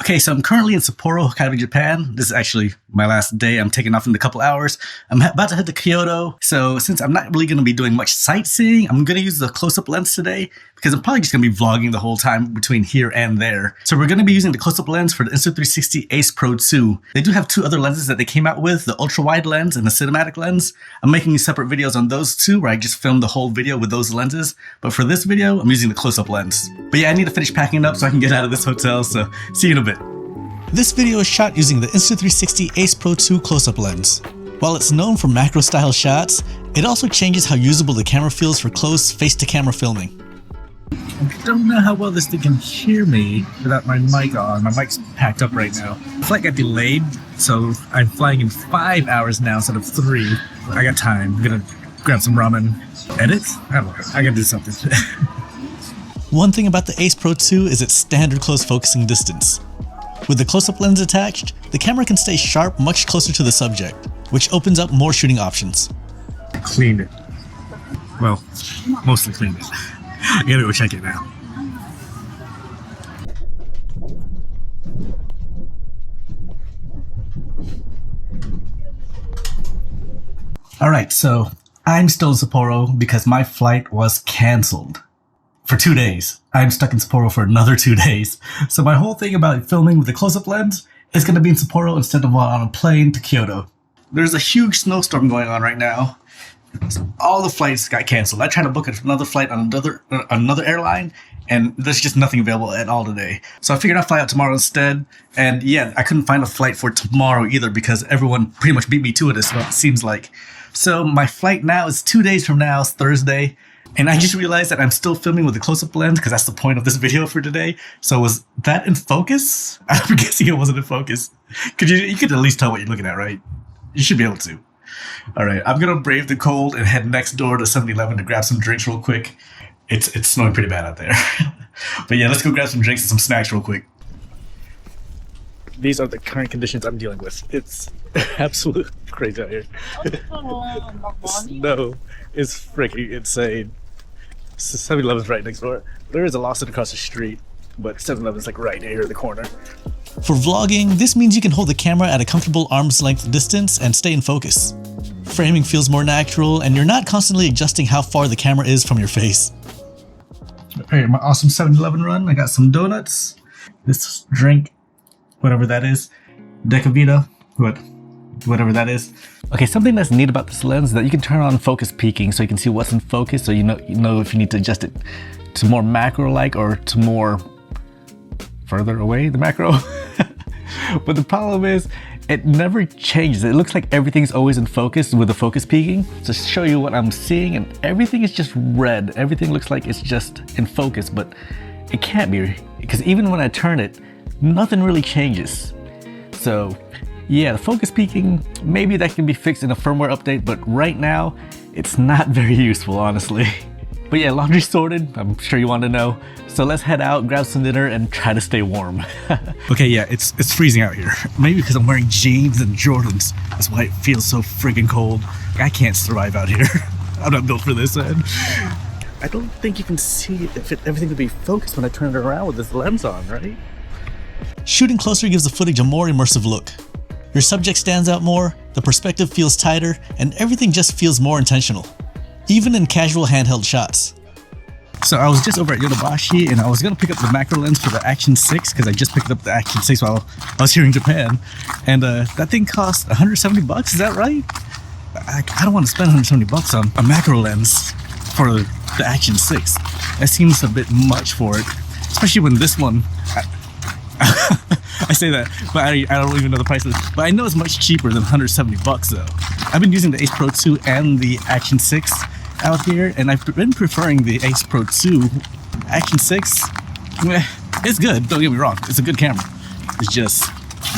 Okay, so I'm currently in Sapporo, Hokkaido, Japan. This is actually my last day. I'm taking off in a couple hours. I'm about to head to Kyoto. So since I'm not really going to be doing much sightseeing, I'm going to use the close-up lens today because I'm probably just going to be vlogging the whole time between here and there. So we're going to be using the close-up lens for the Insta360 Ace Pro 2. They do have two other lenses that they came out with, the ultra-wide lens and the cinematic lens. I'm making separate videos on those two where I just filmed the whole video with those lenses. But for this video, I'm using the close-up lens. But yeah, I need to finish packing up so I can get out of this hotel. So see you in a bit. This video is shot using the Insta360 Ace Pro 2 close-up lens. While it's known for macro-style shots, it also changes how usable the camera feels for close face-to-camera filming. I don't know how well this thing can hear me without my mic on. My mic's packed up right now. The flight got delayed, so I'm flying in 5 hours now instead of 3. I got time. I'm gonna grab some ramen. Edit? I don't know. I gotta do something. One thing about the Ace Pro 2 is its standard close focusing distance. With the close-up lens attached, the camera can stay sharp much closer to the subject, which opens up more shooting options. Cleaned it. Well, mostly cleaned it. I gotta go check it now. Alright, so I'm still in Sapporo because my flight was cancelled. For 2 days. I'm stuck in Sapporo for another 2 days. So my whole thing about filming with the close-up lens is going to be in Sapporo instead of on a plane to Kyoto. There's a huge snowstorm going on right now. All the flights got canceled. I tried to book another flight on another airline, and there's just nothing available at all today. So I figured I'd fly out tomorrow instead. And yeah, I couldn't find a flight for tomorrow either because everyone pretty much beat me to it, as well, it seems like. So my flight now is 2 days from now, it's Thursday. And I just realized that I'm still filming with the close-up lens because that's the point of this video for today. So was that in focus? I'm guessing it wasn't in focus. You could at least tell what you're looking at, right? You should be able to. All right, I'm going to brave the cold and head next door to 7-Eleven to grab some drinks real quick. It's snowing pretty bad out there. But yeah, let's go grab some drinks and some snacks real quick. These are the current conditions I'm dealing with. It's absolute crazy out here. Snow is freaking insane. 7-Eleven's right next door. There is a Lawson across the street, but 7-Eleven's like right here in the corner. For vlogging, this means you can hold the camera at a comfortable arm's length distance and stay in focus. Framing feels more natural, and you're not constantly adjusting how far the camera is from your face. Alright, my awesome 7-Eleven run. I got some donuts, this drink, whatever that is, Decavita, whatever that is. Okay, something that's neat about this lens is that you can turn on focus peaking so you can see what's in focus, so you know if you need to adjust it to more macro-like or to more further away, the macro. But the problem is, it never changes. It looks like everything's always in focus with the focus peaking. To show you what I'm seeing, and everything is just red. Everything looks like it's just in focus, but it can't be, because even when I turn it, nothing really changes. So yeah, the focus peaking, maybe that can be fixed in a firmware update, but right now, it's not very useful, honestly. But yeah, laundry sorted, I'm sure you want to know. So let's head out, grab some dinner, and try to stay warm. Okay, yeah, it's freezing out here. Maybe because I'm wearing jeans and Jordans. That's why it feels so friggin' cold. I can't survive out here. I'm not built for this, man. I don't think you can see if everything would be focused when I turn it around with this lens on, right? Shooting closer gives the footage a more immersive look. Your subject stands out more, the perspective feels tighter, and everything just feels more intentional, even in casual handheld shots. So I was just over at Yodobashi and I was going to pick up the macro lens for the Action 6 because I just picked up the Action 6 while I was here in Japan. And that thing cost 170 bucks, is that right? I don't want to spend 170 bucks on a macro lens for the Action 6. That seems a bit much for it, especially when this one... I say that, but I don't even know the prices. But I know it's much cheaper than 170 bucks though. I've been using the Ace Pro 2 and the Action 6 out here, and I've been preferring the Ace Pro 2. Action 6, it's good, don't get me wrong, it's a good camera. It's just,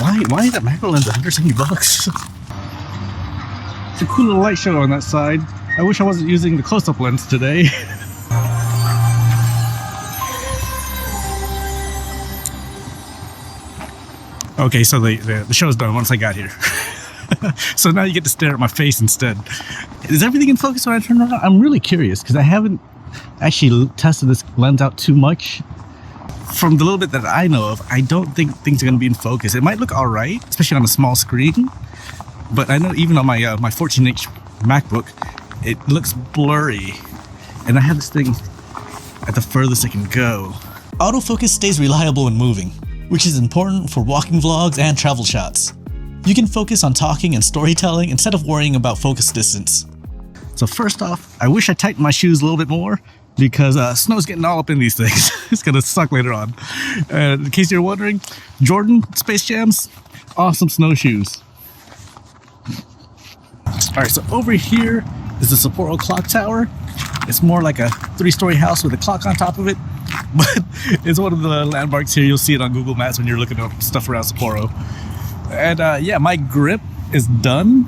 why is that macro lens 170 bucks? It's a cool little light show on that side. I wish I wasn't using the close-up lens today. Okay, so the show's done once I got here. So now you get to stare at my face instead. Is everything in focus when I turn around? I'm really curious because I haven't actually tested this lens out too much. from the little bit that I know of, I don't think things are going to be in focus. It might look all right, especially on a small screen, but I know even on my my 14-inch MacBook, it looks blurry, and I have this thing at the furthest I can go. Autofocus stays reliable when moving, which is important for walking vlogs and travel shots. You can focus on talking and storytelling instead of worrying about focus distance. So first off, I wish I tightened my shoes a little bit more, because snow's getting all up in these things. It's gonna suck later on. In case you're wondering, Jordan Space Jam's awesome snowshoes. Alright, so over here is the Sapporo clock tower. It's more like a 3-story house with a clock on top of it, but it's one of the landmarks here. You'll see it on Google Maps when you're looking up stuff around Sapporo. And yeah, my grip is done.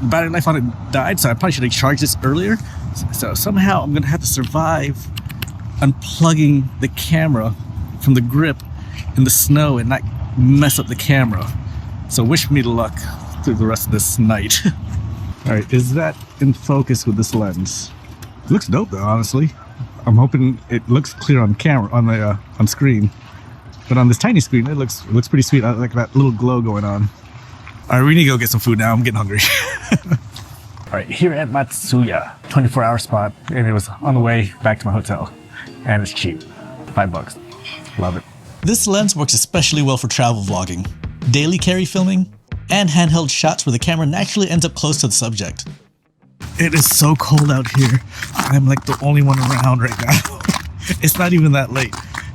Battery life on it died, so I probably should have charged this earlier. So somehow I'm gonna have to survive unplugging the camera from the grip in the snow and not mess up the camera. So wish me luck through the rest of this night. All right, is that in focus with this lens? It looks dope though, honestly. I'm hoping it looks clear on camera, on the on screen, but on this tiny screen it looks pretty sweet. I like that little glow going on. All right, we need to go get some food now. I'm getting hungry. All right, here at Matsuya, 24-hour spot, and it was on the way back to my hotel, and it's cheap, $5. Love it. This lens works especially well for travel vlogging, daily carry filming, and handheld shots where the camera naturally ends up close to the subject. It is so cold out here. I'm like the only one around right now. It's not even that late.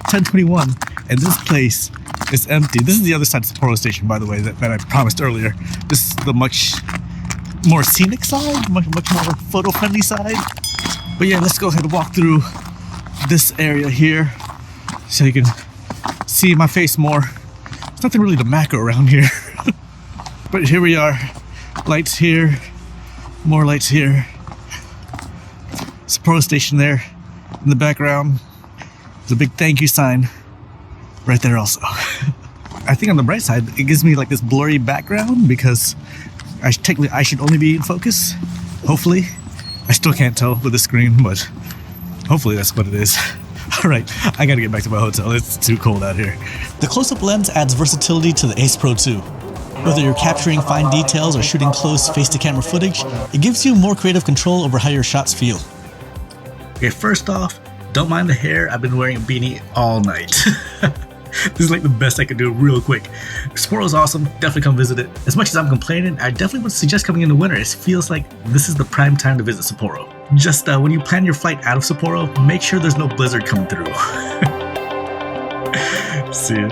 10:21, and this place is empty. This is the other side of Sapporo Station, by the way, that I promised earlier. This is the much more scenic side, much more photo-friendly side. But yeah, let's go ahead and walk through this area here so you can see my face more. There's nothing really to macro around here. But here we are. Lights here, more lights here. Sapporo Station there in the background. There's a big thank you sign right there also. I think on the bright side, it gives me like this blurry background because technically I should only be in focus. Hopefully. I still can't tell with the screen, but hopefully that's what it is. Alright, I gotta get back to my hotel. It's too cold out here. The close-up lens adds versatility to the Ace Pro 2. Whether you're capturing fine details or shooting close face-to-camera footage, it gives you more creative control over how your shots feel. Okay, first off, don't mind the hair. I've been wearing a beanie all night. This is like the best I could do real quick. Sapporo's awesome. Definitely come visit it. As much as I'm complaining, I definitely would suggest coming in the winter. It feels like this is the prime time to visit Sapporo. Just when you plan your flight out of Sapporo, make sure there's no blizzard coming through. See ya.